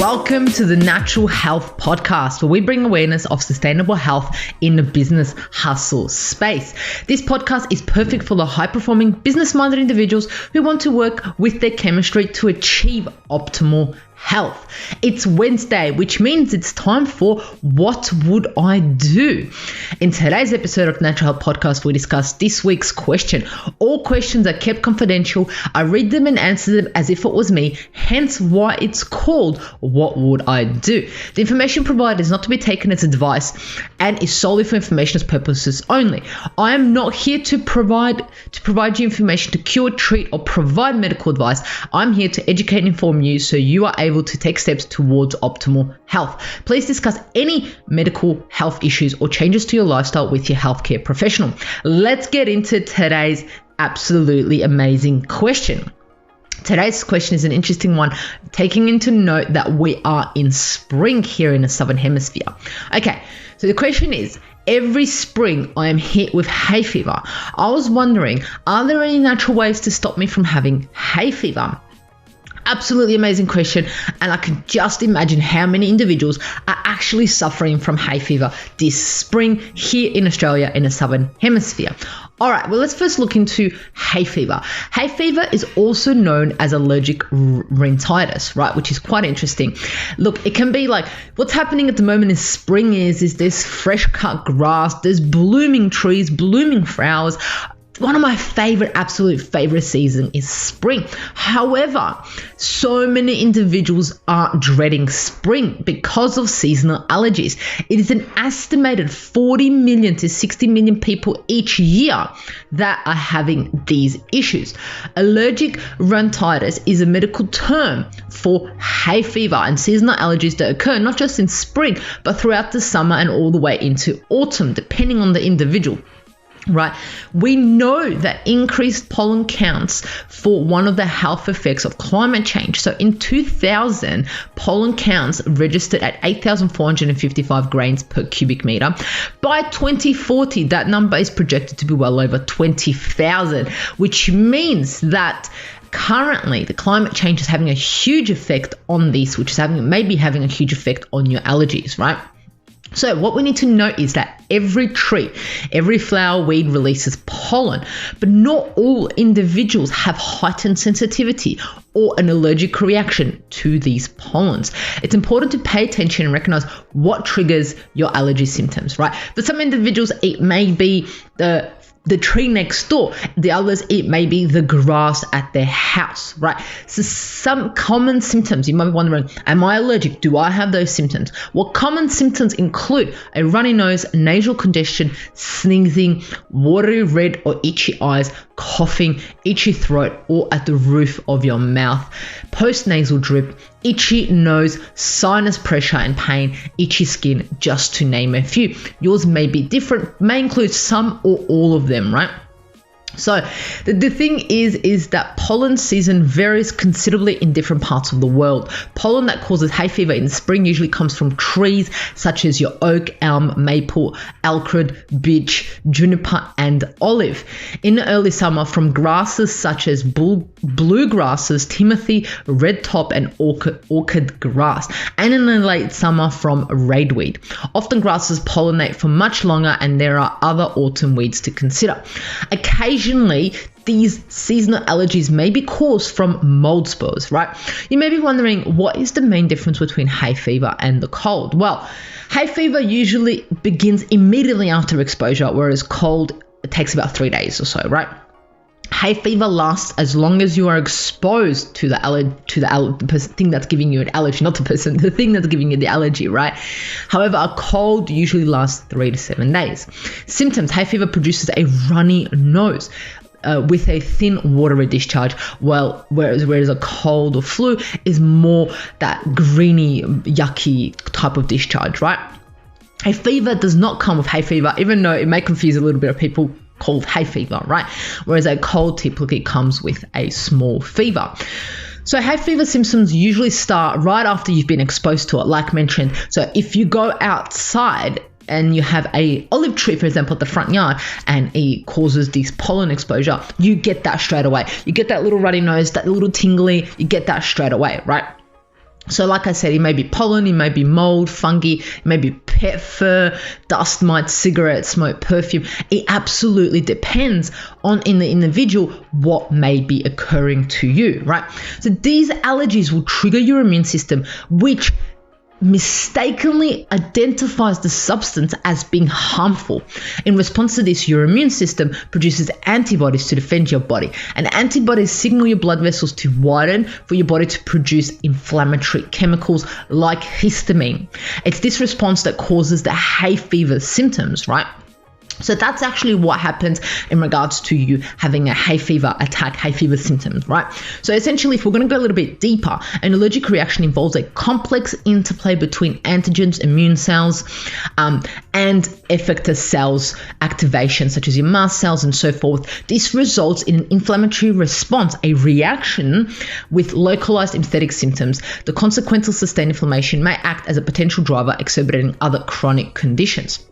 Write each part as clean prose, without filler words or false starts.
Welcome to the Natural Health Podcast, where we bring awareness of sustainable health in the business hustle space. This podcast is perfect for the high-performing, business-minded individuals who want to work with their chemistry to achieve optimal health. It's Wednesday, which means it's time for What Would I Do? In today's episode of the Natural Health Podcast, we discuss this week's question. All questions are kept confidential. I read them and answer them as if it was me, hence why it's called What Would I Do? The information provided is not to be taken as advice and is solely for informational purposes only. I am not here to provide you information to cure, treat, or provide medical advice. I'm here to educate and inform you so you are able to take steps towards optimal health. Please discuss any medical health issues or changes to your lifestyle with your healthcare professional. Let's get into today's absolutely amazing question. Today's question is an interesting one, taking into note that we are in spring here in the Southern Hemisphere. Okay, so the question is, every spring I am hit with hay fever. I was wondering, are there any natural ways to stop me from having hay fever? Absolutely amazing question, and I can just imagine how many individuals are actually suffering from hay fever this spring here in Australia in the Southern Hemisphere. All right, well, let's first look into hay fever. Hay fever is also known as allergic rhinitis, right, which is quite interesting. Look, it can be like what's happening at the moment in spring is there's fresh cut grass, there's blooming trees, blooming flowers. One of my absolute favorite season is spring. However, so many individuals are dreading spring because of seasonal allergies. It is an estimated 40 million to 60 million people each year that are having these issues. Allergic rhinitis is a medical term for hay fever and seasonal allergies that occur not just in spring, but throughout the summer and all the way into autumn, depending on the individual. Right, we know that increased pollen counts for one of the health effects of climate change. So in 2000, pollen counts registered at 8,455 grains per cubic meter. By 2040, that number is projected to be well over 20,000, which means that currently the climate change is having a huge effect on this, which is maybe having a huge effect on your allergies, right? So what we need to note is that every tree, every flower, weed releases pollen, but not all individuals have heightened sensitivity or an allergic reaction to these pollens. It's important to pay attention and recognize what triggers your allergy symptoms, right? For some individuals, it may be the tree next door. The others, it may be the grass at their house, right? So some common symptoms, you might be wondering, am I allergic? Do I have those symptoms? Well, common symptoms include a runny nose, nasal congestion, sneezing, watery red or itchy eyes, coughing, itchy throat, or at the roof of your mouth, postnasal drip, itchy nose, sinus pressure and pain, itchy skin, just to name a few. Yours may be different, may include some or all of them, right? So the thing is that pollen season varies considerably in different parts of the world. Pollen that causes hay fever in the spring usually comes from trees such as your oak, elm, maple, alcrod, beech, juniper, and olive. In the early summer, from grasses such as bluegrasses, timothy, redtop, and orchid grass. And in the late summer, from radeweed. Often grasses pollinate for much longer, and there are other autumn weeds to consider. Occasionally, these seasonal allergies may be caused from mold spores, right? You may be wondering, what is the main difference between hay fever and the cold? Well, hay fever usually begins immediately after exposure, whereas cold, it takes about 3 days or so, right? Hay fever lasts as long as you are exposed to the thing that's giving you an allergy, not the thing that's giving you the allergy, right? However, a cold usually lasts 3 to 7 days. Symptoms: hay fever produces a runny nose with a thin watery discharge, whereas a cold or flu is more that greeny, yucky type of discharge, right? Hay fever does not come with hay fever, even though it may confuse a little bit of people, called hay fever, right? Whereas a cold typically comes with a small fever. So hay fever symptoms usually start right after you've been exposed to it, like mentioned. So if you go outside and you have a olive tree, for example, at the front yard, and it causes this pollen exposure, you get that straight away. You get that little runny nose, that little tingly, you get that straight away, right? So like I said, it may be pollen, it may be mold, fungi, it may be pet fur, dust mites, cigarette smoke, perfume. It absolutely depends on in the individual what may be occurring to you, right? So these allergies will trigger your immune system, which mistakenly identifies the substance as being harmful. In response to this, your immune system produces antibodies to defend your body, and antibodies signal your blood vessels to widen for your body to produce inflammatory chemicals like histamine. It's this response that causes the hay fever symptoms, right? So that's actually what happens in regards to you having a hay fever attack, hay fever symptoms, right? So essentially, if we're going to go a little bit deeper, an allergic reaction involves a complex interplay between antigens, immune cells, and effector cells activation, such as your mast cells and so forth. This results in an inflammatory response, a reaction with localized emphatic symptoms. The consequential sustained inflammation may act as a potential driver exacerbating other chronic conditions.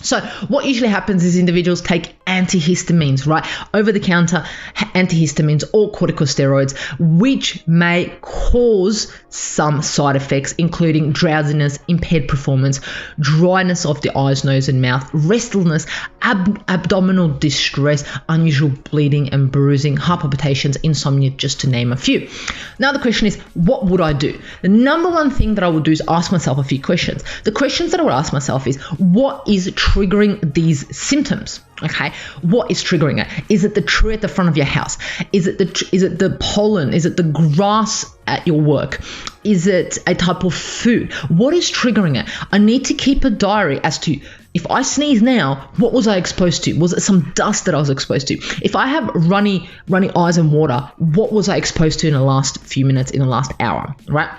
So what usually happens is individuals take antihistamines, right? Over-the-counter antihistamines or corticosteroids, which may cause some side effects, including drowsiness, impaired performance, dryness of the eyes, nose, and mouth, restlessness, abdominal distress, unusual bleeding and bruising, heart palpitations, insomnia, just to name a few. Now the question is, what would I do? The number one thing that I would do is ask myself a few questions. The questions that I would ask myself is, what is triggering these symptoms? Okay, what is triggering it? Is it the tree at the front of your house? Is it the pollen? Is it the grass at your work? Is it a type of food? What is triggering it? I need to keep a diary as to, if I sneeze now, what was I exposed to? Was it some dust that I was exposed to? If I have runny eyes and water, what was I exposed to in the last few minutes, in the last hour, right?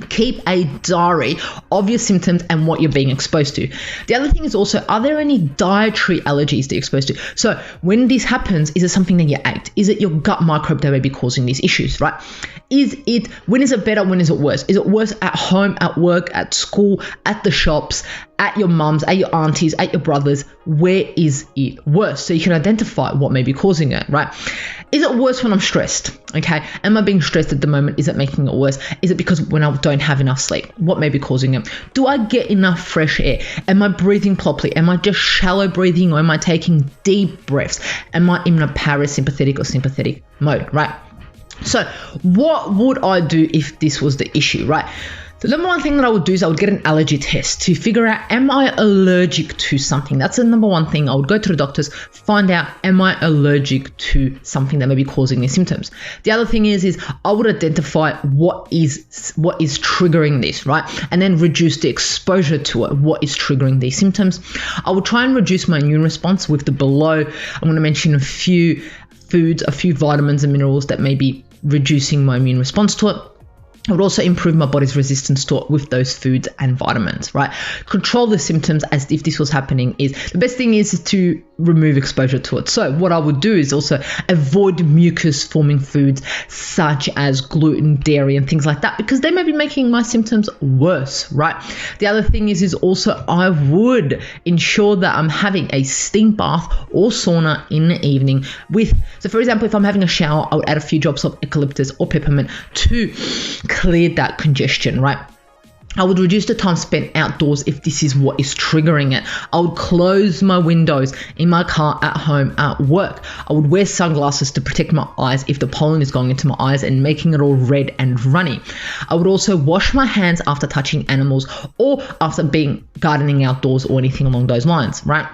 Keep a diary of your symptoms and what you're being exposed to. The other thing is also, are there any dietary allergies that you're exposed to? So when this happens, is it something that you ate? Is it your gut microbe that may be causing these issues, right? When is it better? When is it worse? Is it worse at home, at work, at school, at the shops, at your mum's, at your aunties, at your brothers? Where is it worse? So you can identify what may be causing it, right? Is it worse when I'm stressed? Okay. Am I being stressed at the moment? Is it making it worse? Is it because when I don't have enough sleep? What may be causing it? Do I get enough fresh air? Am I breathing properly? Am I just shallow breathing, or am I taking deep breaths? Am I in a parasympathetic or sympathetic mode, right? So what would I do if this was the issue, right? The number one thing that I would do is I would get an allergy test to figure out, am I allergic to something? That's the number one thing. I would go to the doctors, find out, am I allergic to something that may be causing these symptoms? The other thing is I would identify what is triggering this, right? And then reduce the exposure to it. What is triggering these symptoms? I would try and reduce my immune response with the below. I'm going to mention a few foods, a few vitamins and minerals that may be reducing my immune response to it. I would also improve my body's resistance to it with those foods and vitamins, right? Control the symptoms as if this was happening. The best thing is to remove exposure to it. So what I would do is also avoid mucus forming foods such as gluten, dairy, and things like that, because they may be making my symptoms worse, right? The other thing is also I would ensure that I'm having a steam bath or sauna in the evening so for example, if I'm having a shower, I would add a few drops of eucalyptus or peppermint to clear that congestion, right? I would reduce the time spent outdoors if this is what is triggering it. I would close my windows in my car, at home, at work. I would wear sunglasses to protect my eyes if the pollen is going into my eyes and making it all red and runny. I would also wash my hands after touching animals or after being gardening outdoors or anything along those lines, right?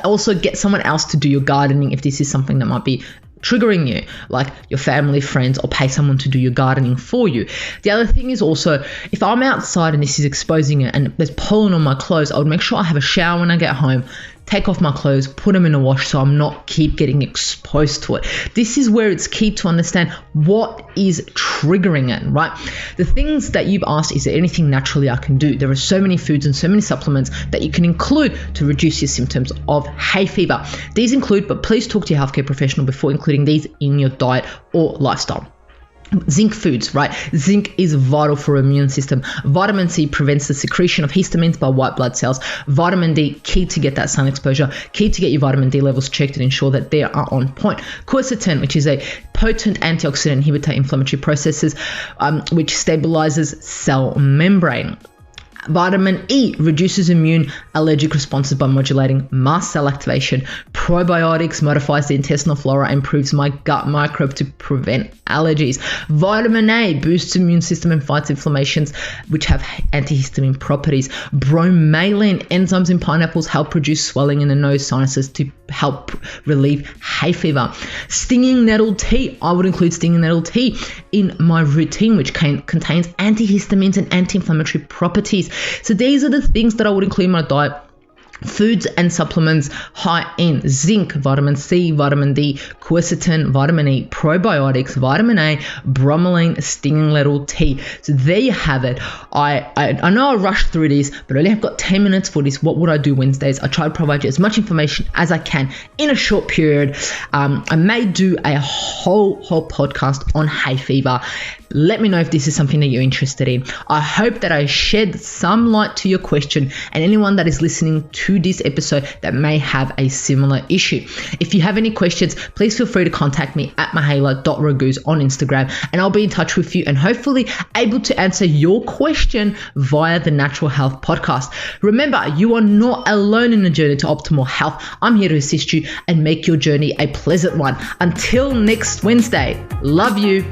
Also get someone else to do your gardening if this is something that might be triggering you, like your family, friends, or pay someone to do your gardening for you. The other thing is also, if I'm outside and this is exposing it and there's pollen on my clothes, I would make sure I have a shower when I get home, take off my clothes, put them in a wash so I'm not keep getting exposed to it. This is where it's key to understand what is triggering it, right? The things that you've asked, is there anything naturally I can do? There are so many foods and so many supplements that you can include to reduce your symptoms of hay fever. These include, but please talk to your healthcare professional before including these in your diet or lifestyle. Zinc foods, right? Zinc is vital for our immune system. Vitamin C prevents the secretion of histamines by white blood cells. Vitamin D, key to get that sun exposure, key to get your vitamin D levels checked and ensure that they are on point. Quercetin, which is a potent antioxidant inhibitor inflammatory processes, which stabilizes cell membrane. Vitamin E reduces immune allergic responses by modulating mast cell activation. Probiotics modifies the intestinal flora, improves my gut microbe to prevent allergies. Vitamin A boosts immune system and fights inflammations, which have antihistamine properties. Bromelain enzymes in pineapples help reduce swelling in the nose, sinuses to help relieve hay fever. Stinging nettle tea. I would include stinging nettle tea in my routine, which contains antihistamines and anti-inflammatory properties. So these are the things that I would include in my diet. Foods and supplements high in zinc, vitamin C, vitamin D, quercetin, vitamin E, probiotics, vitamin A, bromelain, stinging nettle tea. So there you have it. I know I rushed through these, but I only have got 10 minutes for this. What would I do Wednesdays? I try to provide you as much information as I can in a short period. I may do a whole podcast on hay fever. Let me know if this is something that you're interested in. I hope that I shed some light to your question and anyone that is listening to this episode that may have a similar issue. If you have any questions, please feel free to contact me at mahela.raguz on Instagram, and I'll be in touch with you and hopefully able to answer your question via the Natural Health Podcast. Remember, you are not alone in the journey to optimal health. I'm here to assist you and make your journey a pleasant one. Until next Wednesday, love you.